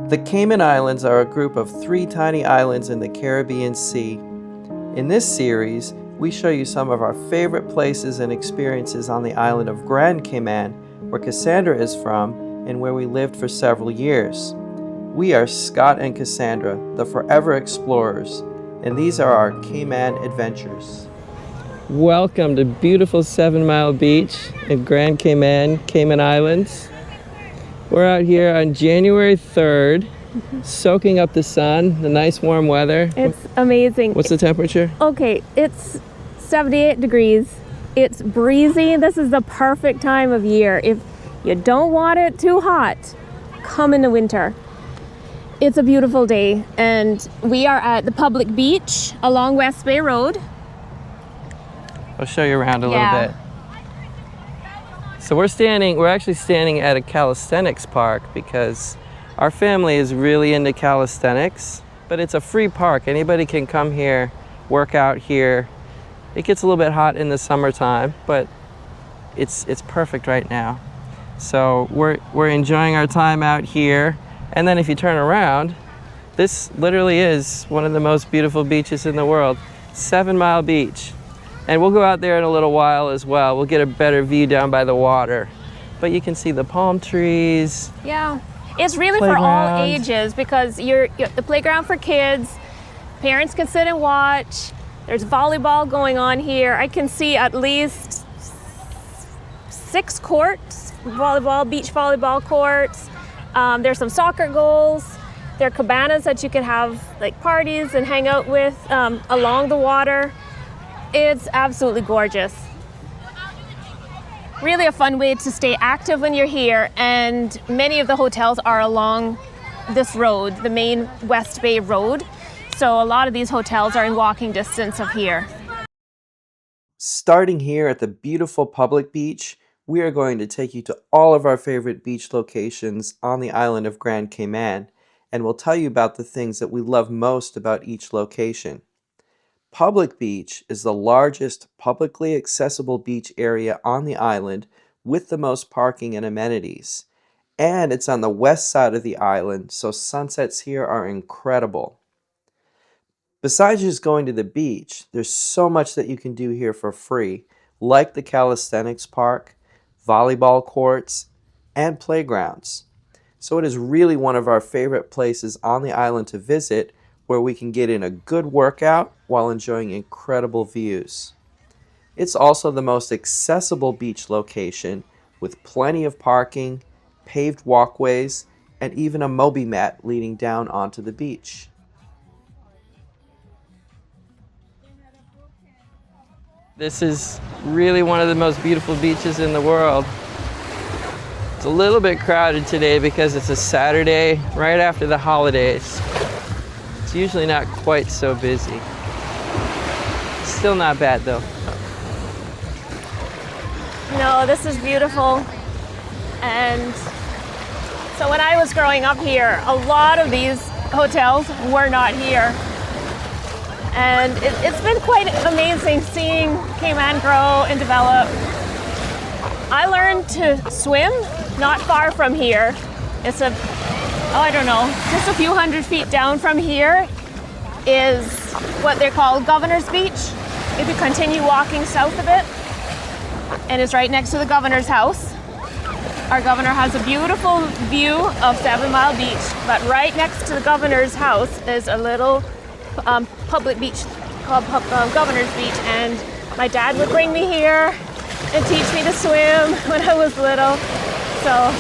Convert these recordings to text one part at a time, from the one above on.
The Cayman Islands are a group of 3 tiny islands in the Caribbean Sea. In this series, we show you some of our favorite places and experiences on the island of Grand Cayman, where Cassandra is from and where we lived for several years. We are Scott and Cassandra, the forever explorers, and these are our Cayman adventures. Welcome to beautiful 7 Mile Beach in Grand Cayman, Cayman Islands. We're out here on January 3rd, soaking up the sun, the nice warm weather. It's amazing. What's the temperature? Okay, it's 78 degrees. It's breezy. This is the perfect time of year. If you don't want it too hot, come in the winter. It's a beautiful day, and we are at the public beach along West Bay Road. I'll show you around a little bit. So we're actually standing at a calisthenics park because our family is really into calisthenics, but it's a free park. Anybody can come here, work out here. It gets a little bit hot in the summertime, but it's perfect right now. So we're enjoying our time out here. And then if you turn around, this literally is one of the most beautiful beaches in the world, 7 Mile Beach. And we'll go out there in a little while as well. We'll get a better view down by the water. But you can see the palm trees. Yeah, it's really for all ages because you're the playground for kids. Parents can sit and watch. There's volleyball going on here. I can see at least 6 courts, beach volleyball courts. There's some soccer goals. There are cabanas that you can have like parties and hang out with along the water. It's absolutely gorgeous. Really a fun way to stay active when you're here, and many of the hotels are along this road, the main West Bay Road. So a lot of these hotels are in walking distance of here. Starting here at the beautiful public beach, we are going to take you to all of our favorite beach locations on the island of Grand Cayman, and we'll tell you about the things that we love most about each location. Public Beach is the largest publicly accessible beach area on the island with the most parking and amenities. And it's on the west side of the island, so sunsets here are incredible. Besides just going to the beach, there's so much that you can do here for free, like the calisthenics park, volleyball courts, and playgrounds. So it is really one of our favorite places on the island to visit, where we can get in a good workout while enjoying incredible views. It's also the most accessible beach location with plenty of parking, paved walkways, and even a Moby mat leading down onto the beach. This is really one of the most beautiful beaches in the world. It's a little bit crowded today because it's a Saturday right after the holidays. It's usually not quite so busy. Still not bad though. No, this is beautiful. And so when I was growing up here, a lot of these hotels were not here. And it's been quite amazing seeing Cayman grow and develop. I learned to swim not far from here. It's just a few hundred feet down from here is what they're called Governor's Beach. If you continue walking south of it, and it's right next to the governor's house. Our governor has a beautiful view of 7 Mile Beach, but right next to the governor's house is a little public beach called Governor's Beach, and my dad would bring me here and teach me to swim when I was little. So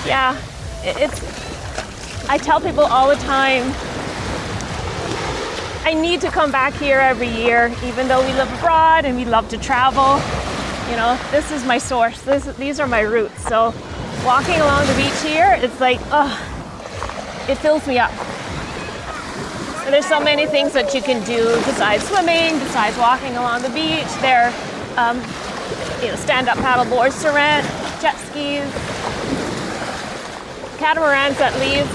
yeah, I tell people all the time, I need to come back here every year, even though we live abroad and we love to travel. You know, this is my source. These are my roots. So walking along the beach here, it's like, it fills me up. So there's so many things that you can do besides swimming, besides walking along the beach. There are stand-up paddle boards to rent, jet skis, catamarans that leave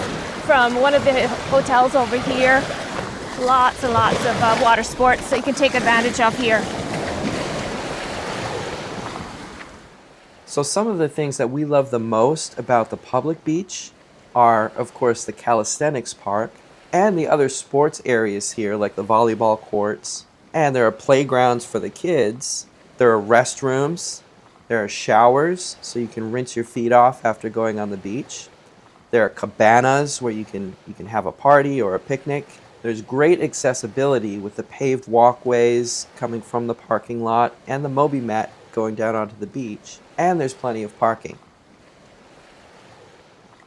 from one of the hotels over here. Lots and lots of water sports that you can take advantage of here. So some of the things that we love the most about the public beach are, of course, the calisthenics park and the other sports areas here, like the volleyball courts. And there are playgrounds for the kids. There are restrooms. There are showers, so you can rinse your feet off after going on the beach. There are cabanas where you can have a party or a picnic. There's great accessibility with the paved walkways coming from the parking lot and the Moby Mat going down onto the beach. And there's plenty of parking.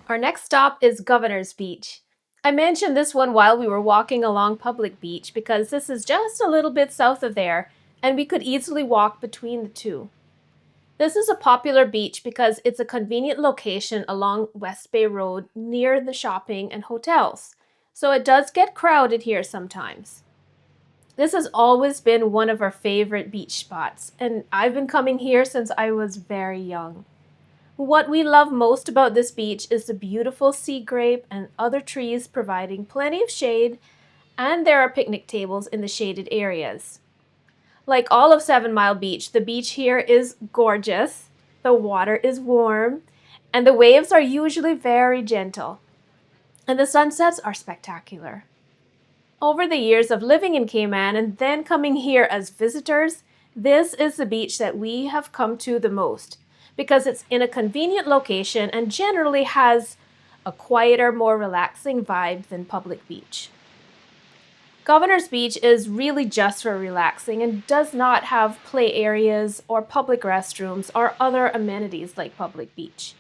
Our next stop is Governor's Beach. I mentioned this one while we were walking along Public Beach because this is just a little bit south of there, and we could easily walk between the two. This is a popular beach because it's a convenient location along West Bay Road near the shopping and hotels, so it does get crowded here sometimes. This has always been one of our favorite beach spots, and I've been coming here since I was very young. What we love most about this beach is the beautiful sea grape and other trees providing plenty of shade, and there are picnic tables in the shaded areas. Like all of 7 Mile Beach, the beach here is gorgeous, the water is warm, and the waves are usually very gentle. And the sunsets are spectacular. Over the years of living in Cayman and then coming here as visitors, this is the beach that we have come to the most because it's in a convenient location and generally has a quieter, more relaxing vibe than Public Beach. Governor's Beach is really just for relaxing and does not have play areas or public restrooms or other amenities like Public Beach.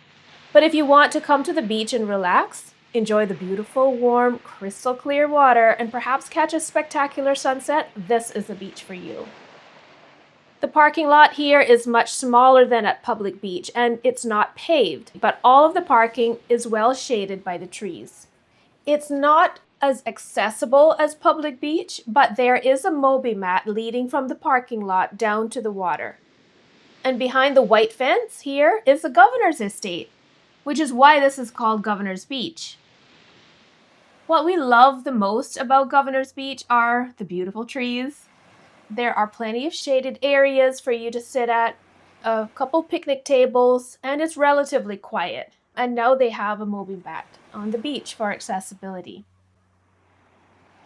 But if you want to come to the beach and relax, enjoy the beautiful, warm, crystal clear water, and perhaps catch a spectacular sunset, this is the beach for you. The parking lot here is much smaller than at Public Beach, and it's not paved, but all of the parking is well shaded by the trees. It's not as accessible as Public Beach, but there is a Moby Mat leading from the parking lot down to the water. And behind the white fence here is the Governor's Estate, which is why this is called Governor's Beach. What we love the most about Governor's Beach are the beautiful trees. There are plenty of shaded areas for you to sit at, a couple picnic tables, and it's relatively quiet. And now they have a Moby Mat on the beach for accessibility.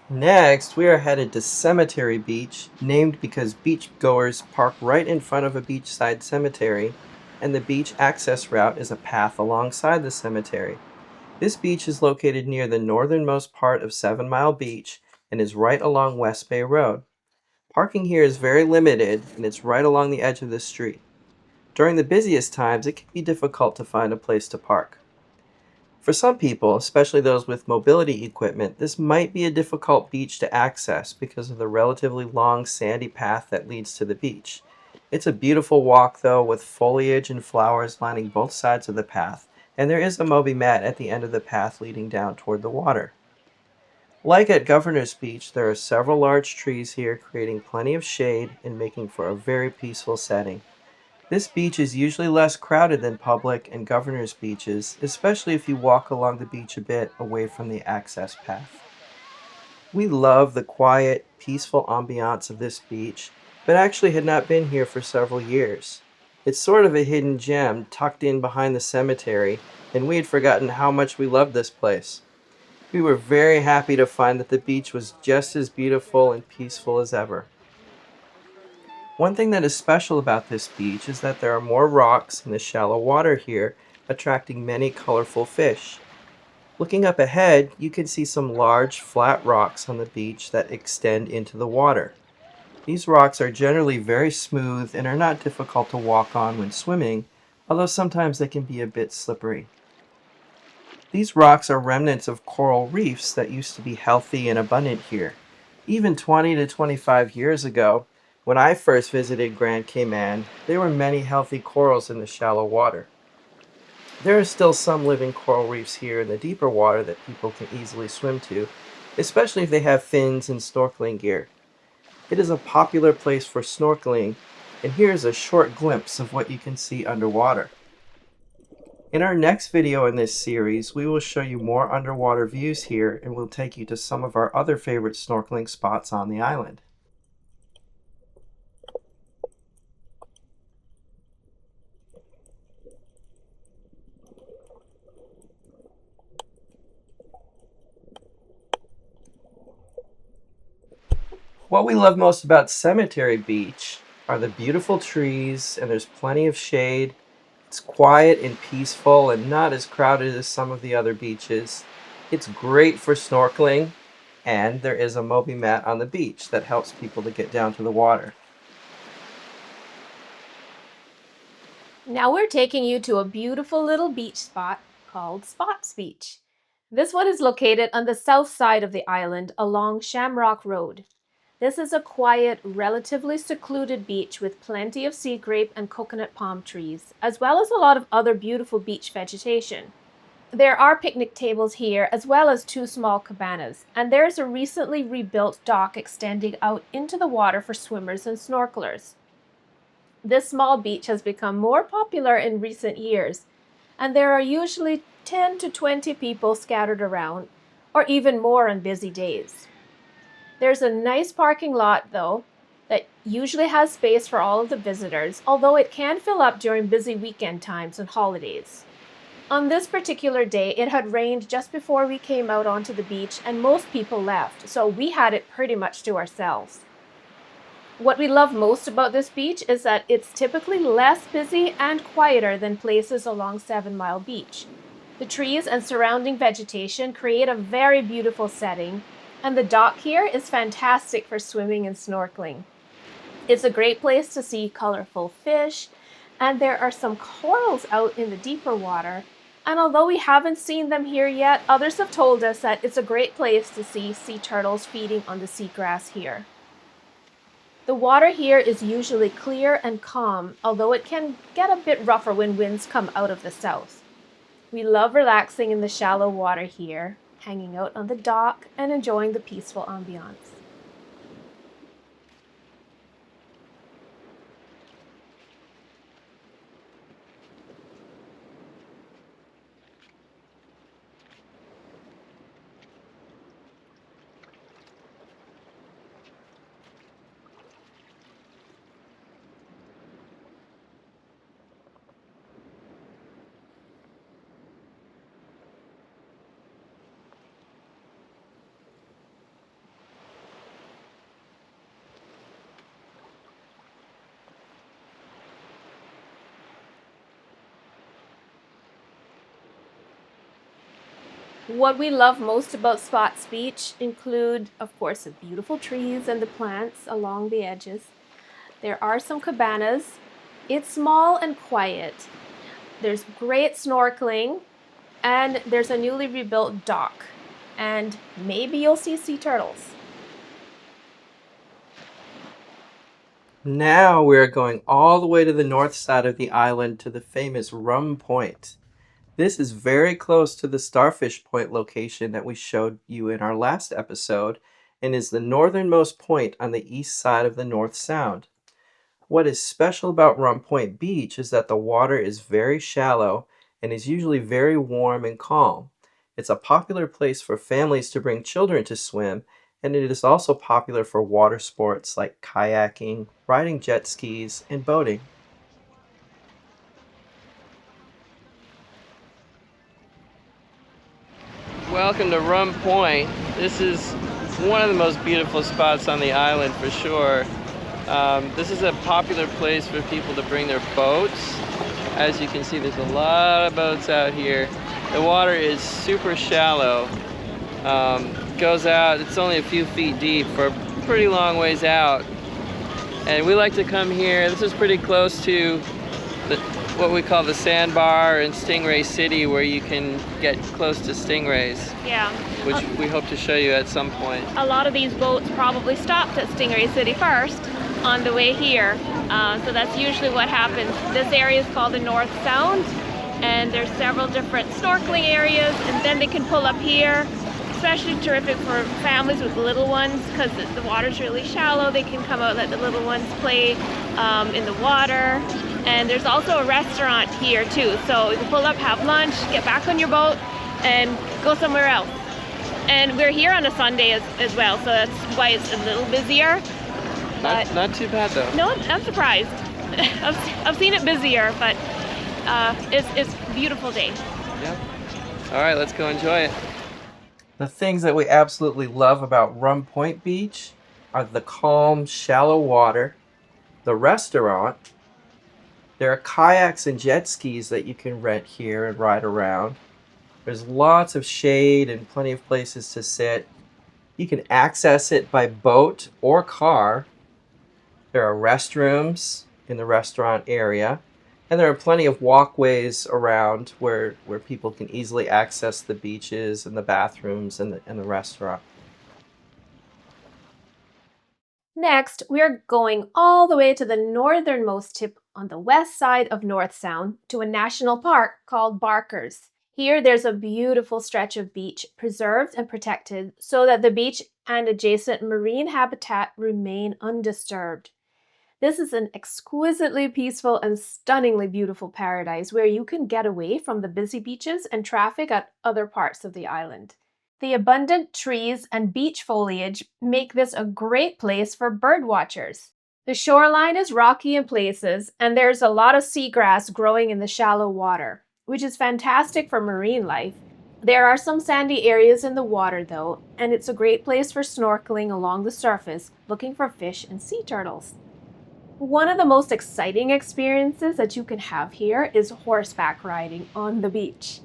Next, we are headed to Cemetery Beach, named because beachgoers park right in front of a beachside cemetery, and the beach access route is a path alongside the cemetery. This beach is located near the northernmost part of 7 Mile Beach and is right along West Bay Road. Parking here is very limited, and it's right along the edge of the street. During the busiest times, it can be difficult to find a place to park. For some people, especially those with mobility equipment, this might be a difficult beach to access because of the relatively long sandy path that leads to the beach. It's a beautiful walk though, with foliage and flowers lining both sides of the path, and there is a Moby Mat at the end of the path leading down toward the water. Like at Governor's Beach, there are several large trees here creating plenty of shade and making for a very peaceful setting. This beach is usually less crowded than Public and Governor's beaches, especially if you walk along the beach a bit away from the access path. We love the quiet, peaceful ambiance of this beach, but actually had not been here for several years. It's sort of a hidden gem tucked in behind the cemetery, and we had forgotten how much we loved this place. We were very happy to find that the beach was just as beautiful and peaceful as ever. One thing that is special about this beach is that there are more rocks in the shallow water here, attracting many colorful fish. Looking up ahead, you can see some large, flat rocks on the beach that extend into the water. These rocks are generally very smooth and are not difficult to walk on when swimming, although sometimes they can be a bit slippery. These rocks are remnants of coral reefs that used to be healthy and abundant here. Even 20 to 25 years ago, when I first visited Grand Cayman, there were many healthy corals in the shallow water. There are still some living coral reefs here in the deeper water that people can easily swim to, especially if they have fins and snorkeling gear. It is a popular place for snorkeling, and here is a short glimpse of what you can see underwater. In our next video in this series, we will show you more underwater views here, and we'll take you to some of our other favorite snorkeling spots on the island. What we love most about Cemetery Beach are the beautiful trees, and there's plenty of shade. It's quiet and peaceful and not as crowded as some of the other beaches. It's great for snorkeling, and there is a Moby mat on the beach that helps people to get down to the water. Now we're taking you to a beautiful little beach spot called Spots Beach. This one is located on the south side of the island along Shamrock Road. This is a quiet, relatively secluded beach with plenty of sea grape and coconut palm trees, as well as a lot of other beautiful beach vegetation. There are picnic tables here, as well as two small cabanas, and there's a recently rebuilt dock extending out into the water for swimmers and snorkelers. This small beach has become more popular in recent years, and there are usually 10 to 20 people scattered around, or even more on busy days. There's a nice parking lot, though, that usually has space for all of the visitors, although it can fill up during busy weekend times and holidays. On this particular day, it had rained just before we came out onto the beach, and most people left, so we had it pretty much to ourselves. What we love most about this beach is that it's typically less busy and quieter than places along 7 Mile Beach. The trees and surrounding vegetation create a very beautiful setting, and the dock here is fantastic for swimming and snorkeling. It's a great place to see colorful fish, and there are some corals out in the deeper water. And although we haven't seen them here yet, others have told us that it's a great place to see sea turtles feeding on the seagrass here. The water here is usually clear and calm, although it can get a bit rougher when winds come out of the south. We love relaxing in the shallow water here, hanging out on the dock and enjoying the peaceful ambiance. What we love most about Spots Beach include, of course, the beautiful trees and the plants along the edges. There are some cabanas. It's small and quiet. There's great snorkeling, and there's a newly rebuilt dock. And maybe you'll see sea turtles. Now we're going all the way to the north side of the island to the famous Rum Point. This is very close to the Starfish Point location that we showed you in our last episode, and is the northernmost point on the east side of the North Sound. What is special about Rum Point Beach is that the water is very shallow and is usually very warm and calm. It's a popular place for families to bring children to swim, and it is also popular for water sports like kayaking, riding jet skis, and boating. Welcome to Rum Point. This is one of the most beautiful spots on the island for sure. This is a popular place for people to bring their boats. As you can see, there's a lot of boats out here. The water is super shallow. Goes out, it's only a few feet deep for a pretty long ways out. And we like to come here. This is pretty close to what we call the Sandbar in Stingray City, where you can get close to stingrays. Yeah. Which we hope to show you at some point. A lot of these boats probably stopped at Stingray City first on the way here. So that's usually what happens. This area is called the North Sound, and there's several different snorkeling areas, and then they can pull up here. Especially terrific for families with little ones, because the water's really shallow. They can come out and let the little ones play in the water. And there's also a restaurant here too, so you can pull up, have lunch, get back on your boat, and go somewhere else. And we're here on a Sunday as well, so that's why it's a little busier. Not too bad though. No, I'm surprised. I've seen it busier, but it's a beautiful day. Yeah. All right, let's go enjoy it. The things that we absolutely love about Rum Point Beach are the calm, shallow water, the restaurant. There are kayaks and jet skis that you can rent here and ride around. There's lots of shade and plenty of places to sit. You can access it by boat or car. There are restrooms in the restaurant area, and there are plenty of walkways around where people can easily access the beaches and the bathrooms and the restaurant. Next, we're going all the way to the northernmost tip on the west side of North Sound to a national park called Barkers. Here, there's a beautiful stretch of beach preserved and protected so that the beach and adjacent marine habitat remain undisturbed. This is an exquisitely peaceful and stunningly beautiful paradise where you can get away from the busy beaches and traffic at other parts of the island. The abundant trees and beach foliage make this a great place for bird watchers. The shoreline is rocky in places, and there's a lot of seagrass growing in the shallow water, which is fantastic for marine life. There are some sandy areas in the water though, and it's a great place for snorkeling along the surface, looking for fish and sea turtles. One of the most exciting experiences that you can have here is horseback riding on the beach.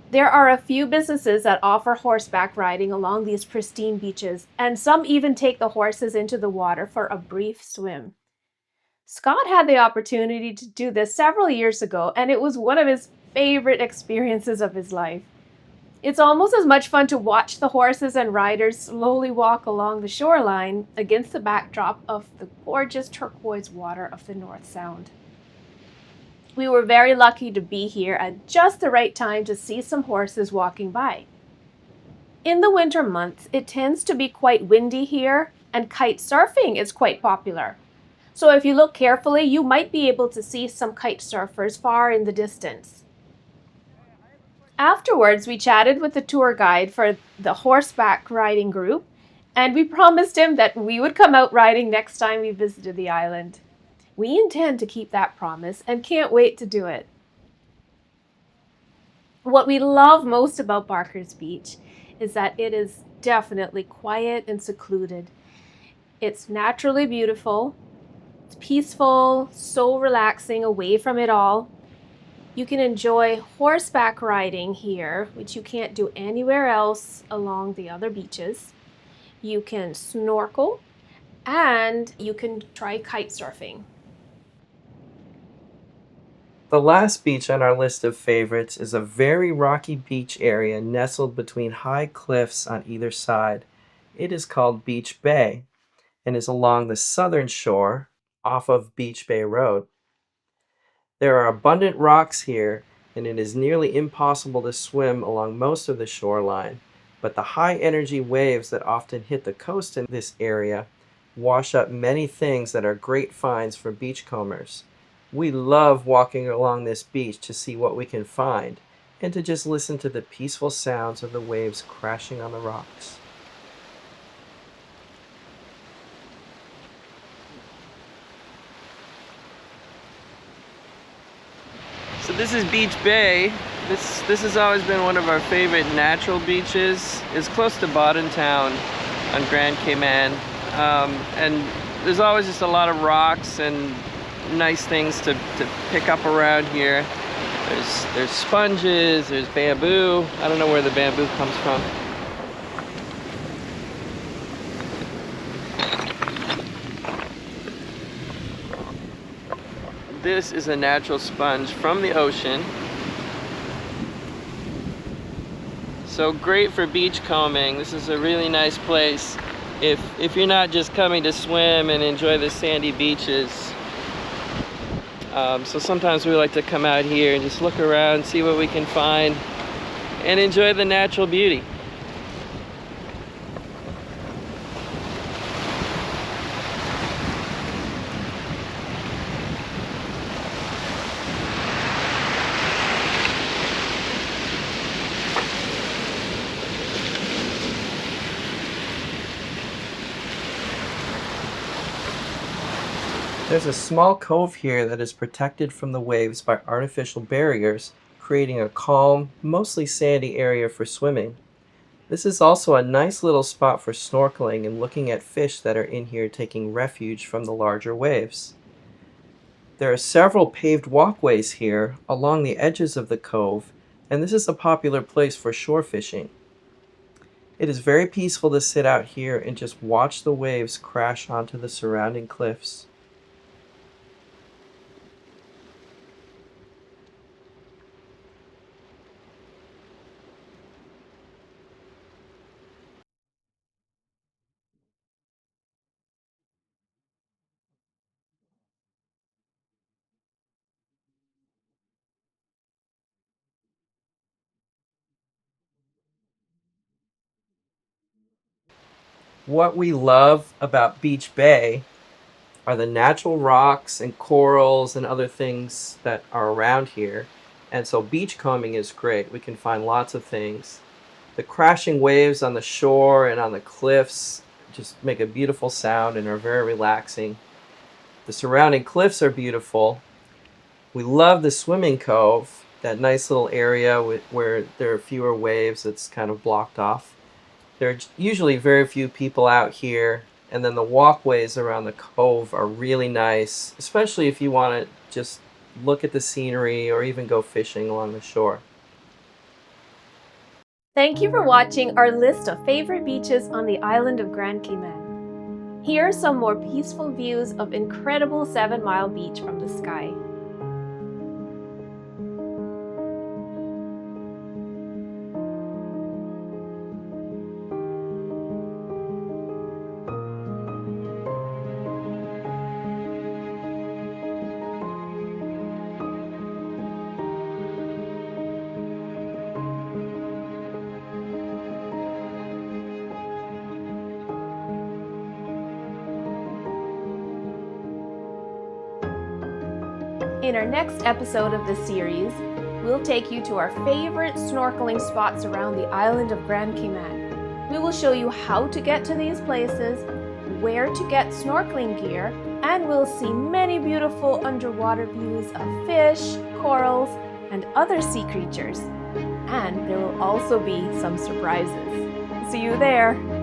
There are a few businesses that offer horseback riding along these pristine beaches, and some even take the horses into the water for a brief swim. Scott had the opportunity to do this several years ago, and it was one of his favorite experiences of his life. It's almost as much fun to watch the horses and riders slowly walk along the shoreline against the backdrop of the gorgeous turquoise water of the North Sound. We were very lucky to be here at just the right time to see some horses walking by. In the winter months, it tends to be quite windy here, and kite surfing is quite popular. So if you look carefully, you might be able to see some kite surfers far in the distance. Afterwards, we chatted with the tour guide for the horseback riding group, and we promised him that we would come out riding next time we visited the island. We intend to keep that promise and can't wait to do it. What we love most about Barker's Beach is that it is definitely quiet and secluded. It's naturally beautiful, it's peaceful, so relaxing away from it all. You can enjoy horseback riding here, which you can't do anywhere else along the other beaches. You can snorkel, and you can try kite surfing. The last beach on our list of favorites is a very rocky beach area nestled between high cliffs on either side. It is called Beach Bay and is along the southern shore off of Beach Bay Road. There are abundant rocks here, and it is nearly impossible to swim along most of the shoreline, but the high energy waves that often hit the coast in this area wash up many things that are great finds for beachcombers. We love walking along this beach to see what we can find and to just listen to the peaceful sounds of the waves crashing on the rocks. So this is Beach Bay. This has always been one of our favorite natural beaches. It's close to Town on Grand Cayman, and there's always just a lot of rocks and nice things to pick up around here. There's sponges, there's bamboo. I don't know where the bamboo comes from. This is a natural sponge from the ocean. So great for beach combing. This is a really nice place if you're not just coming to swim and enjoy the sandy beaches. So sometimes we like to come out here and just look around, see what we can find, and enjoy the natural beauty. There's a small cove here that is protected from the waves by artificial barriers, creating a calm, mostly sandy area for swimming. This is also a nice little spot for snorkeling and looking at fish that are in here taking refuge from the larger waves. There are several paved walkways here along the edges of the cove, and this is a popular place for shore fishing. It is very peaceful to sit out here and just watch the waves crash onto the surrounding cliffs. What we love about Beach Bay are the natural rocks and corals and other things that are around here. And so beachcombing is great. We can find lots of things. The crashing waves on the shore and on the cliffs just make a beautiful sound and are very relaxing. The surrounding cliffs are beautiful. We love the swimming cove, that nice little area where there are fewer waves that's kind of blocked off. There are usually very few people out here, and then the walkways around the cove are really nice, especially if you want to just look at the scenery or even go fishing along the shore. Thank you for watching our list of favorite beaches on the island of Grand Cayman. Here are some more peaceful views of incredible 7 Mile Beach from the sky. In our next episode of this series, we'll take you to our favorite snorkeling spots around the island of Grand Cayman. We will show you how to get to these places, where to get snorkeling gear, and we'll see many beautiful underwater views of fish, corals, and other sea creatures. And there will also be some surprises. See you there!